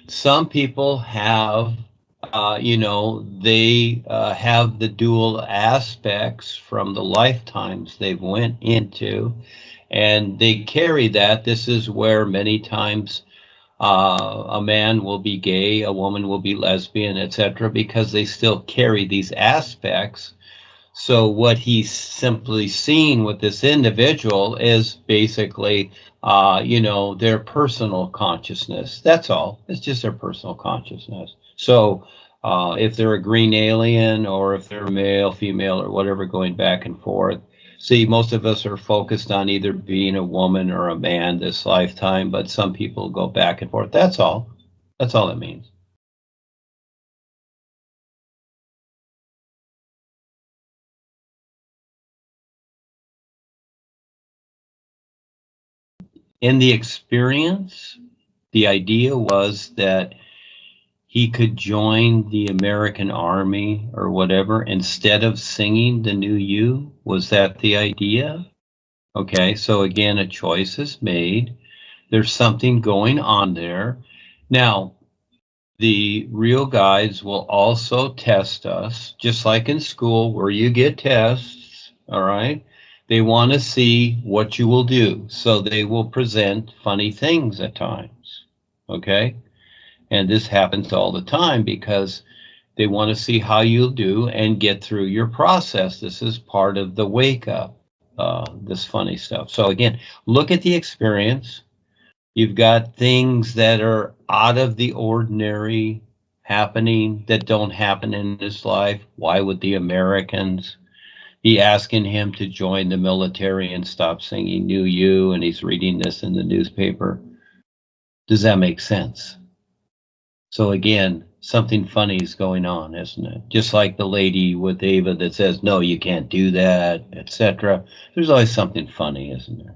Some people have, they have the dual aspects from the lifetimes they've went into, and they carry that. This is where many times a man will be gay, a woman will be lesbian, etc., because they still carry these aspects. So what he's simply seen with this individual is basically, their personal consciousness. That's all. It's just their personal consciousness. So if they're a green alien, or if they're male, female, or whatever, going back and forth. See, most of us are focused on either being a woman or a man this lifetime, but some people go back and forth. That's all. That's all it means. In the experience, the idea was that he could join the American Army or whatever instead of singing the new you. Was that the idea? Okay, so again, a choice is made. There's something going on there. Now, the real guides will also test us, just like in school where you get tests, all right? They want to see what you will do. So they will present funny things at times, okay? And this happens all the time because they want to see how you'll do and get through your process. This is part of the wake up, this funny stuff. So again, look at the experience. You've got things that are out of the ordinary happening that don't happen in this life. Why would the Americans be asking him to join the military and stop singing New You? And he's reading this in the newspaper. Does that make sense? So again, something funny is going on, isn't it? Just like the lady with Ava that says, no, you can't do that, etc. There's always something funny, isn't there?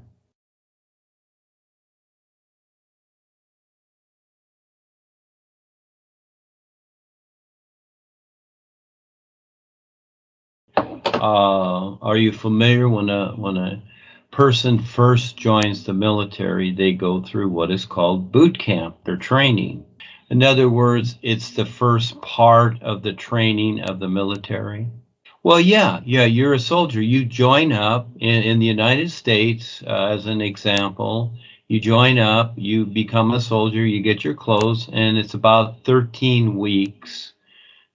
Are you familiar when a person first joins the military, they go through what is called boot camp, their training. In other words, it's the first part of the training of the military. Well, yeah, you're a soldier. You join up in the United States, as an example. You join up, you become a soldier, you get your clothes, and it's about 13 weeks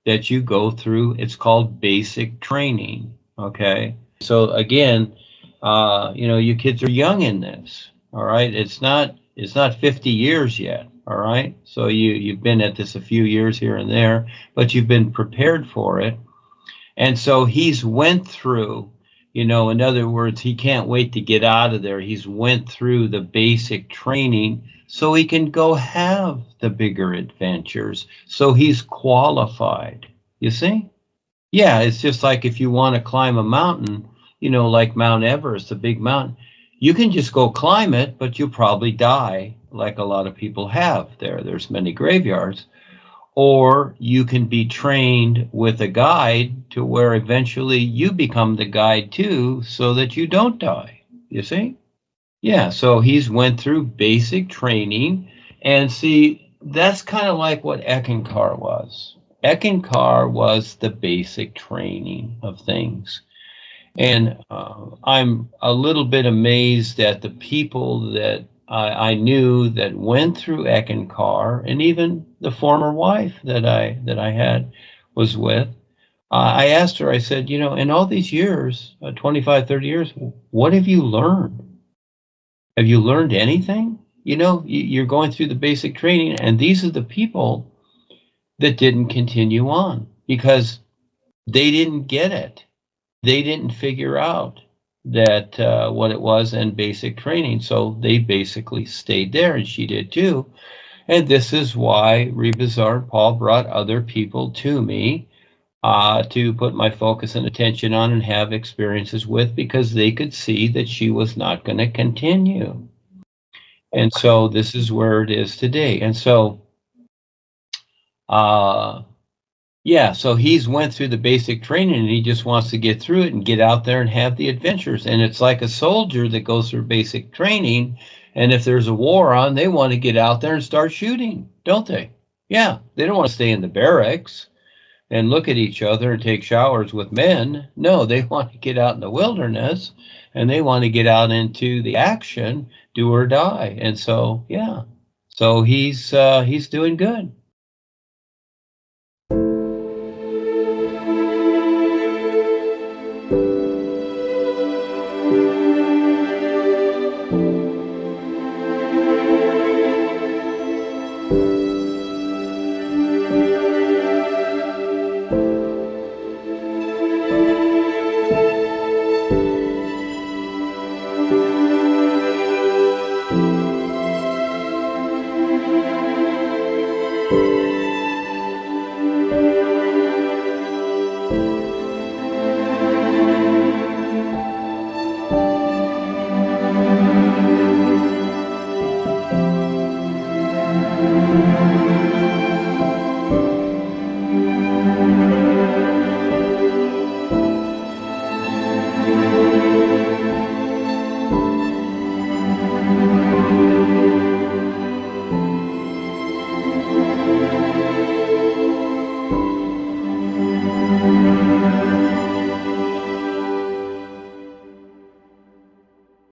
that you go through. It's called basic training, okay? So again, you kids are young in this, all right? It's not 50 years yet, all right? So you've been at this a few years here and there, but you've been prepared for it. And so he's went through, in other words, he can't wait to get out of there. He's went through the basic training so he can go have the bigger adventures. So he's qualified, you see? Yeah, it's just like if you want to climb a mountain, like Mount Everest, a big mountain, you can just go climb it, but you'll probably die, like a lot of people have there. There's many graveyards. Or you can be trained with a guide to where eventually you become the guide too, so that you don't die, you see? Yeah, so he's went through basic training, and see, that's kind of like what Eckankar was. Eckankar was the basic training of things. And I'm a little bit amazed at the people that I knew that went through Eckankar, and even the former wife that I had was with. I asked her, I said, in all these years, 25, 30 years, what have you learned? Have you learned anything? You're going through the basic training, and these are the people that didn't continue on because they didn't get it. They didn't figure out that what it was in basic training. So they basically stayed there, and she did too. And this is why Rebazar and Paul brought other people to me to put my focus and attention on and have experiences with, because they could see that she was not going to continue. And so this is where it is today. And so yeah, so he's went through the basic training, and he just wants to get through it and get out there and have the adventures. And it's like a soldier that goes through basic training, and if there's a war on, they want to get out there and start shooting, don't they? Yeah, they don't want to stay in the barracks and look at each other and take showers with men. No, they want to get out in the wilderness, and they want to get out into the action, do or die. And so, yeah, so he's doing good.